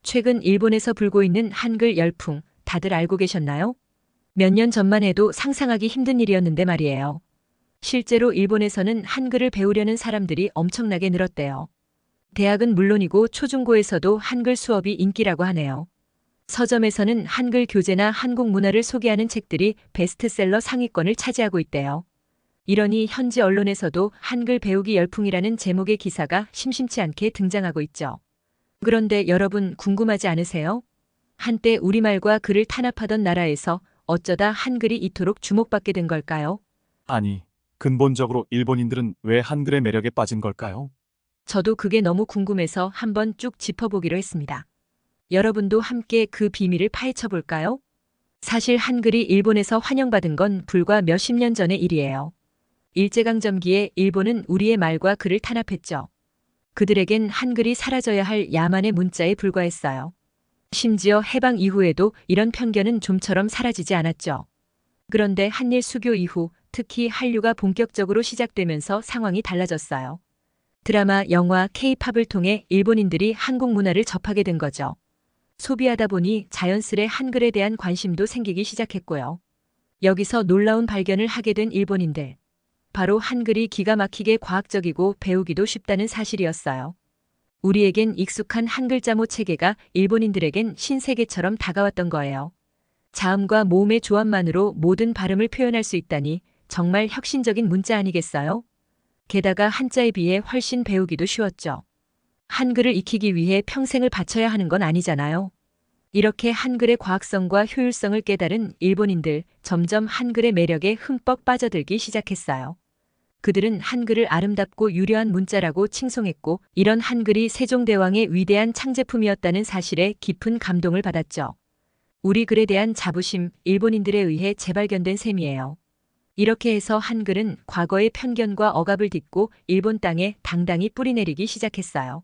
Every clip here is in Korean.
최근 일본에서 불고 있는 한글 열풍 다들 알고 계셨나요? 몇 년 전만 해도 상상하기 힘든 일이었는데 말이에요. 실제로 일본에서는 한글을 배우려는 사람들이 엄청나게 늘었대요. 대학은 물론이고 초중고에서도 한글 수업이 인기라고 하네요. 서점에서는 한글 교재나 한국 문화를 소개하는 책들이 베스트셀러 상위권을 차지하고 있대요. 이러니 현지 언론에서도 한글 배우기 열풍이라는 제목의 기사가 심심치 않게 등장하고 있죠. 그런데 여러분 궁금하지 않으세요? 한때 우리말과 글을 탄압하던 나라에서 어쩌다 한글이 이토록 주목받게 된 걸까요? 아니, 근본적으로 일본인들은 왜 한글의 매력에 빠진 걸까요? 저도 그게 너무 궁금해서 한번 쭉 짚어보기로 했습니다. 여러분도 함께 그 비밀을 파헤쳐 볼까요? 사실 한글이 일본에서 환영받은 건 불과 몇십 년 전의 일이에요. 일제강점기에 일본은 우리의 말과 글을 탄압했죠. 그들에겐 한글이 사라져야 할 야만의 문자에 불과했어요. 심지어 해방 이후에도 이런 편견은 좀처럼 사라지지 않았죠. 그런데 한일 수교 이후 특히 한류가 본격적으로 시작되면서 상황이 달라졌어요. 드라마, 영화, K-팝을 통해 일본인들이 한국 문화를 접하게 된 거죠. 소비하다 보니 자연스레 한글에 대한 관심도 생기기 시작했고요. 여기서 놀라운 발견을 하게 된 일본인들. 바로 한글이 기가 막히게 과학적이고 배우기도 쉽다는 사실이었어요. 우리에겐 익숙한 한글자모 체계가 일본인들에겐 신세계처럼 다가왔던 거예요. 자음과 모음의 조합만으로 모든 발음을 표현할 수 있다니 정말 혁신적인 문자 아니겠어요? 게다가 한자에 비해 훨씬 배우기도 쉬웠죠. 한글을 익히기 위해 평생을 바쳐야 하는 건 아니잖아요. 이렇게 한글의 과학성과 효율성을 깨달은 일본인들 점점 한글의 매력에 흠뻑 빠져들기 시작했어요. 그들은 한글을 아름답고 유려한 문자라고 칭송했고 이런 한글이 세종대왕의 위대한 창제품이었다는 사실에 깊은 감동을 받았죠. 우리 글에 대한 자부심, 일본인들에 의해 재발견된 셈이에요. 이렇게 해서 한글은 과거의 편견과 억압을 딛고 일본 땅에 당당히 뿌리내리기 시작했어요.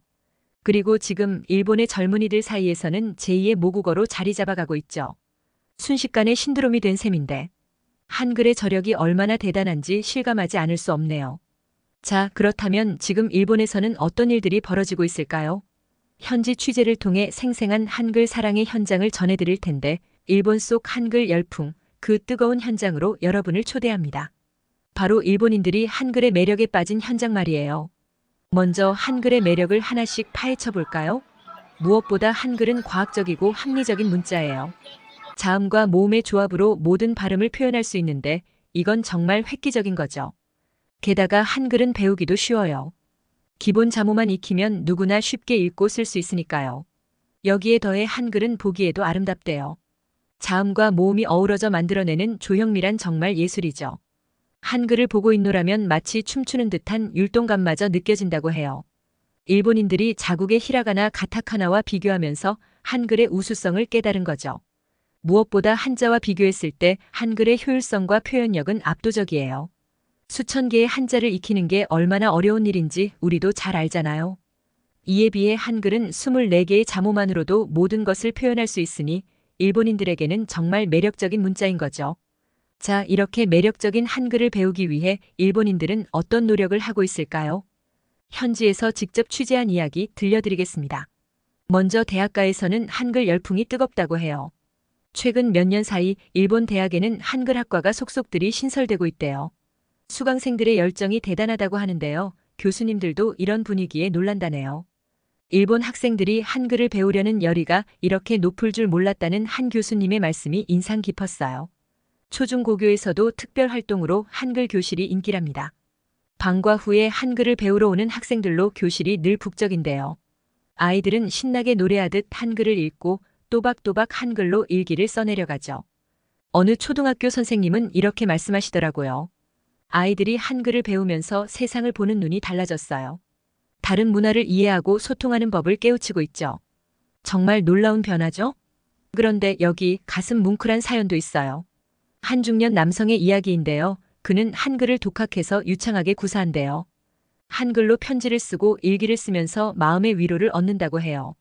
그리고 지금 일본의 젊은이들 사이에서는 제2의 모국어로 자리 잡아가고 있죠. 순식간에 신드롬이 된 셈인데 한글의 저력이 얼마나 대단한지 실감하지 않을 수 없네요. 자, 그렇다면 지금 일본에서는 어떤 일들이 벌어지고 있을까요? 현지 취재를 통해 생생한 한글 사랑의 현장을 전해드릴 텐데 일본 속 한글 열풍, 그 뜨거운 현장으로 여러분을 초대합니다. 바로 일본인들이 한글의 매력에 빠진 현장 말이에요. 먼저 한글의 매력을 하나씩 파헤쳐 볼까요? 무엇보다 한글은 과학적이고 합리적인 문자예요. 자음과 모음의 조합으로 모든 발음을 표현할 수 있는데 이건 정말 획기적인 거죠. 게다가 한글은 배우기도 쉬워요. 기본 자모만 익히면 누구나 쉽게 읽고 쓸 수 있으니까요. 여기에 더해 한글은 보기에도 아름답대요. 자음과 모음이 어우러져 만들어내는 조형미란 정말 예술이죠. 한글을 보고 있노라면 마치 춤추는 듯한 율동감마저 느껴진다고 해요. 일본인들이 자국의 히라가나 가타카나와 비교하면서 한글의 우수성을 깨달은 거죠. 무엇보다 한자와 비교했을 때 한글의 효율성과 표현력은 압도적이에요. 수천 개의 한자를 익히는 게 얼마나 어려운 일인지 우리도 잘 알잖아요. 이에 비해 한글은 24개의 자모만으로도 모든 것을 표현할 수 있으니 일본인들에게는 정말 매력적인 문자인 거죠. 자, 이렇게 매력적인 한글을 배우기 위해 일본인들은 어떤 노력을 하고 있을까요? 현지에서 직접 취재한 이야기 들려드리겠습니다. 먼저 대학가에서는 한글 열풍이 뜨겁다고 해요. 최근 몇 년 사이 일본 대학에는 한글 학과가 속속들이 신설되고 있대요. 수강생들의 열정이 대단하다고 하는데요. 교수님들도 이런 분위기에 놀란다네요. 일본 학생들이 한글을 배우려는 열의가 이렇게 높을 줄 몰랐다는 한 교수님의 말씀이 인상 깊었어요. 초중고교에서도 특별 활동으로 한글 교실이 인기랍니다. 방과 후에 한글을 배우러 오는 학생들로 교실이 늘 북적인데요. 아이들은 신나게 노래하듯 한글을 읽고 또박또박 한글로 일기를 써내려가죠. 어느 초등학교 선생님은 이렇게 말씀하시더라고요. 아이들이 한글을 배우면서 세상을 보는 눈이 달라졌어요. 다른 문화를 이해하고 소통하는 법을 깨우치고 있죠. 정말 놀라운 변화죠? 그런데 여기 가슴 뭉클한 사연도 있어요. 한 중년 남성의 이야기인데요. 그는 한글을 독학해서 유창하게 구사한대요. 한글로 편지를 쓰고 일기를 쓰면서 마음의 위로를 얻는다고 해요.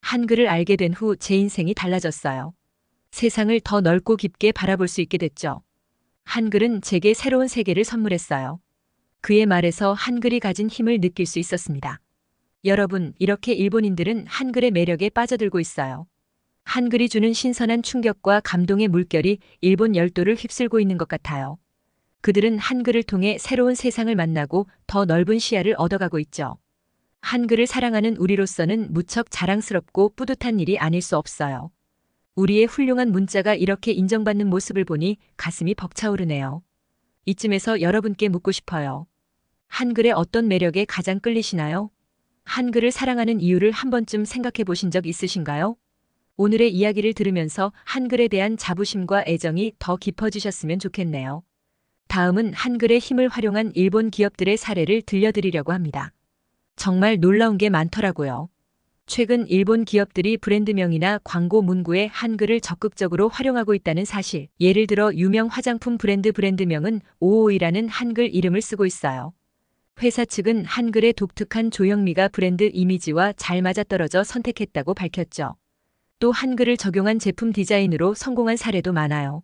한글을 알게 된 후 제 인생이 달라졌어요. 세상을 더 넓고 깊게 바라볼 수 있게 됐죠. 한글은 제게 새로운 세계를 선물했어요. 그의 말에서 한글이 가진 힘을 느낄 수 있었습니다. 여러분, 이렇게 일본인들은 한글의 매력에 빠져들고 있어요. 한글이 주는 신선한 충격과 감동의 물결이 일본 열도를 휩쓸고 있는 것 같아요. 그들은 한글을 통해 새로운 세상을 만나고 더 넓은 시야를 얻어가고 있죠. 한글을 사랑하는 우리로서는 무척 자랑스럽고 뿌듯한 일이 아닐 수 없어요. 우리의 훌륭한 문자가 이렇게 인정받는 모습을 보니 가슴이 벅차오르네요. 이쯤에서 여러분께 묻고 싶어요. 한글의 어떤 매력에 가장 끌리시나요? 한글을 사랑하는 이유를 한 번쯤 생각해 보신 적 있으신가요? 오늘의 이야기를 들으면서 한글에 대한 자부심과 애정이 더 깊어지셨으면 좋겠네요. 다음은 한글의 힘을 활용한 일본 기업들의 사례를 들려드리려고 합니다. 정말 놀라운 게 많더라고요. 최근 일본 기업들이 브랜드명이나 광고 문구에 한글을 적극적으로 활용하고 있다는 사실. 예를 들어 유명 화장품 브랜드명은 오오이라는 한글 이름을 쓰고 있어요. 회사 측은 한글의 독특한 조형미가 브랜드 이미지와 잘 맞아떨어져 선택했다고 밝혔죠. 또 한글을 적용한 제품 디자인으로 성공한 사례도 많아요.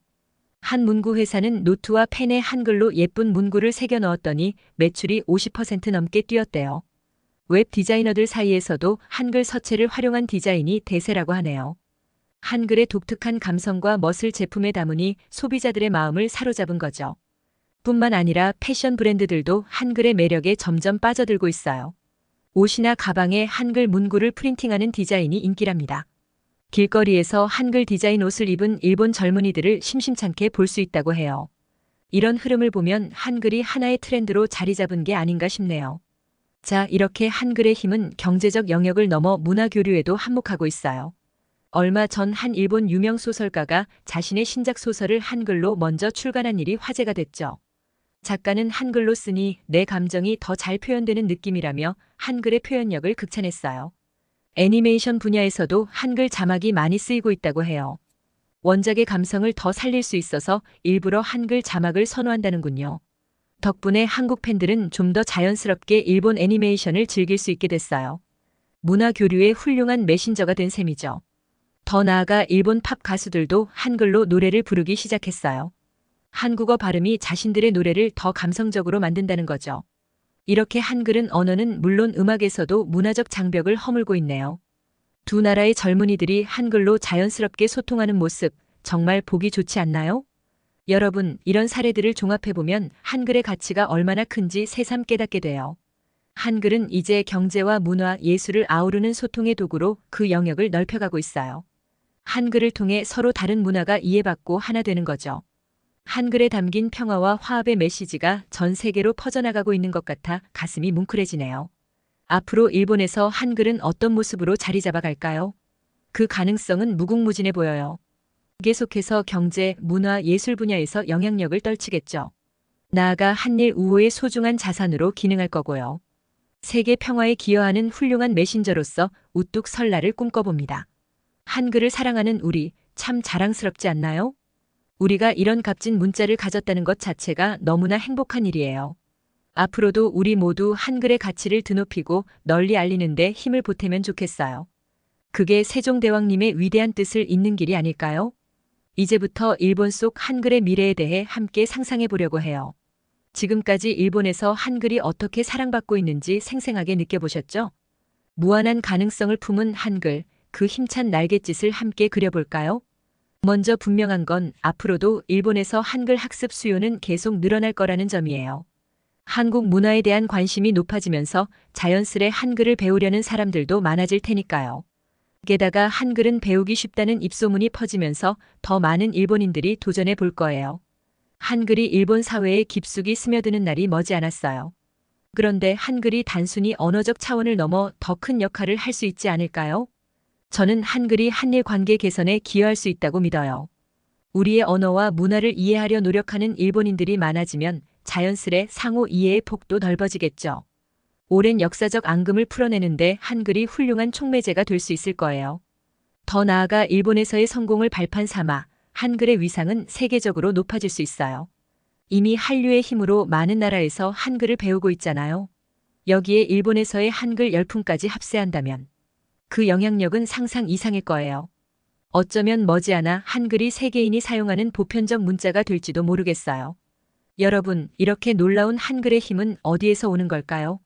한 문구 회사는 노트와 펜에 한글로 예쁜 문구를 새겨 넣었더니 매출이 50% 넘게 뛰었대요. 웹 디자이너들 사이에서도 한글 서체를 활용한 디자인이 대세라고 하네요. 한글의 독특한 감성과 멋을 제품에 담으니 소비자들의 마음을 사로잡은 거죠. 뿐만 아니라 패션 브랜드들도 한글의 매력에 점점 빠져들고 있어요. 옷이나 가방에 한글 문구를 프린팅하는 디자인이 인기랍니다. 길거리에서 한글 디자인 옷을 입은 일본 젊은이들을 심심찮게 볼 수 있다고 해요. 이런 흐름을 보면 한글이 하나의 트렌드로 자리 잡은 게 아닌가 싶네요. 자, 이렇게 한글의 힘은 경제적 영역을 넘어 문화 교류에도 한몫하고 있어요. 얼마 전 한 일본 유명 소설가가 자신의 신작 소설을 한글로 먼저 출간한 일이 화제가 됐죠. 작가는 한글로 쓰니 내 감정이 더 잘 표현되는 느낌이라며 한글의 표현력을 극찬했어요. 애니메이션 분야에서도 한글 자막이 많이 쓰이고 있다고 해요. 원작의 감성을 더 살릴 수 있어서 일부러 한글 자막을 선호한다는군요. 덕분에 한국 팬들은 좀 더 자연스럽게 일본 애니메이션을 즐길 수 있게 됐어요. 문화 교류의 훌륭한 메신저가 된 셈이죠. 더 나아가 일본 팝 가수들도 한글로 노래를 부르기 시작했어요. 한국어 발음이 자신들의 노래를 더 감성적으로 만든다는 거죠. 이렇게 한글은 언어는 물론 음악에서도 문화적 장벽을 허물고 있네요. 두 나라의 젊은이들이 한글로 자연스럽게 소통하는 모습, 정말 보기 좋지 않나요? 여러분, 이런 사례들을 종합해보면 한글의 가치가 얼마나 큰지 새삼 깨닫게 돼요. 한글은 이제 경제와 문화, 예술을 아우르는 소통의 도구로 그 영역을 넓혀가고 있어요. 한글을 통해 서로 다른 문화가 이해받고 하나 되는 거죠. 한글에 담긴 평화와 화합의 메시지가 전 세계로 퍼져나가고 있는 것 같아 가슴이 뭉클해지네요. 앞으로 일본에서 한글은 어떤 모습으로 자리 잡아갈까요? 그 가능성은 무궁무진해 보여요. 계속해서 경제, 문화, 예술 분야에서 영향력을 떨치겠죠. 나아가 한일 우호의 소중한 자산으로 기능할 거고요. 세계 평화에 기여하는 훌륭한 메신저로서 우뚝 설 날을 꿈꿔봅니다. 한글을 사랑하는 우리, 참 자랑스럽지 않나요? 우리가 이런 값진 문자를 가졌다는 것 자체가 너무나 행복한 일이에요. 앞으로도 우리 모두 한글의 가치를 드높이고 널리 알리는 데 힘을 보태면 좋겠어요. 그게 세종대왕님의 위대한 뜻을 잇는 길이 아닐까요? 이제부터 일본 속 한글의 미래에 대해 함께 상상해 보려고 해요. 지금까지 일본에서 한글이 어떻게 사랑받고 있는지 생생하게 느껴보셨죠? 무한한 가능성을 품은 한글, 그 힘찬 날갯짓을 함께 그려볼까요? 먼저 분명한 건 앞으로도 일본에서 한글 학습 수요는 계속 늘어날 거라는 점이에요. 한국 문화에 대한 관심이 높아지면서 자연스레 한글을 배우려는 사람들도 많아질 테니까요. 게다가 한글은 배우기 쉽다는 입소문이 퍼지면서 더 많은 일본인들이 도전해 볼 거예요. 한글이 일본 사회에 깊숙이 스며드는 날이 머지않았어요. 그런데 한글이 단순히 언어적 차원을 넘어 더 큰 역할을 할 수 있지 않을까요? 저는 한글이 한일 관계 개선에 기여할 수 있다고 믿어요. 우리의 언어와 문화를 이해하려 노력하는 일본인들이 많아지면 자연스레 상호 이해의 폭도 넓어지겠죠. 오랜 역사적 앙금을 풀어내는데 한글이 훌륭한 촉매제가 될 수 있을 거예요. 더 나아가 일본에서의 성공을 발판 삼아 한글의 위상은 세계적으로 높아질 수 있어요. 이미 한류의 힘으로 많은 나라에서 한글을 배우고 있잖아요. 여기에 일본에서의 한글 열풍까지 합세한다면 그 영향력은 상상 이상일 거예요. 어쩌면 머지않아 한글이 세계인이 사용하는 보편적 문자가 될지도 모르겠어요. 여러분, 이렇게 놀라운 한글의 힘은 어디에서 오는 걸까요?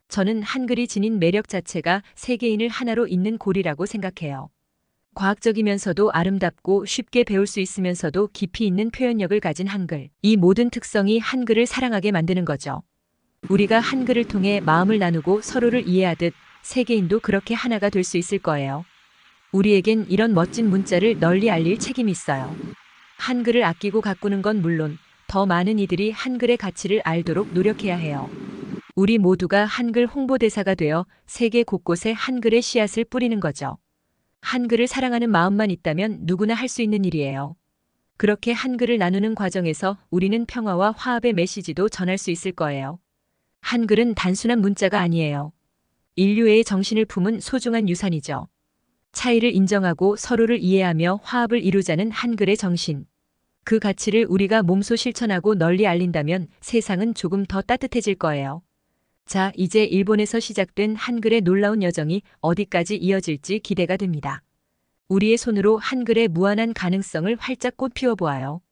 저는 한글이 지닌 매력 자체가 세계인을 하나로 잇는 고리라고 생각해요. 과학적이면서도 아름답고 쉽게 배울 수 있으면서도 깊이 있는 표현력을 가진 한글. 이 모든 특성이 한글을 사랑하게 만드는 거죠. 우리가 한글을 통해 마음을 나누고 서로를 이해하듯 세계인도 그렇게 하나가 될 수 있을 거예요. 우리에겐 이런 멋진 문자를 널리 알릴 책임이 있어요. 한글을 아끼고 가꾸는 건 물론 더 많은 이들이 한글의 가치를 알도록 노력해야 해요. 우리 모두가 한글 홍보대사가 되어 세계 곳곳에 한글의 씨앗을 뿌리는 거죠. 한글을 사랑하는 마음만 있다면 누구나 할 수 있는 일이에요. 그렇게 한글을 나누는 과정에서 우리는 평화와 화합의 메시지도 전할 수 있을 거예요. 한글은 단순한 문자가 아니에요. 인류의 정신을 품은 소중한 유산이죠. 차이를 인정하고 서로를 이해하며 화합을 이루자는 한글의 정신. 그 가치를 우리가 몸소 실천하고 널리 알린다면 세상은 조금 더 따뜻해질 거예요. 자, 이제 일본에서 시작된 한글의 놀라운 여정이 어디까지 이어질지 기대가 됩니다. 우리의 손으로 한글의 무한한 가능성을 활짝 꽃 피워보아요.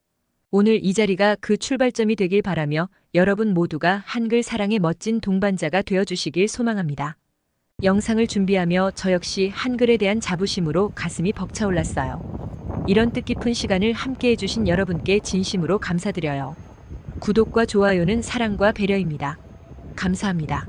오늘 이 자리가 그 출발점이 되길 바라며 여러분 모두가 한글 사랑의 멋진 동반자가 되어주시길 소망합니다. 영상을 준비하며 저 역시 한글에 대한 자부심으로 가슴이 벅차올랐어요. 이런 뜻깊은 시간을 함께 해주신 여러분께 진심으로 감사드려요. 구독과 좋아요는 사랑과 배려입니다. 감사합니다.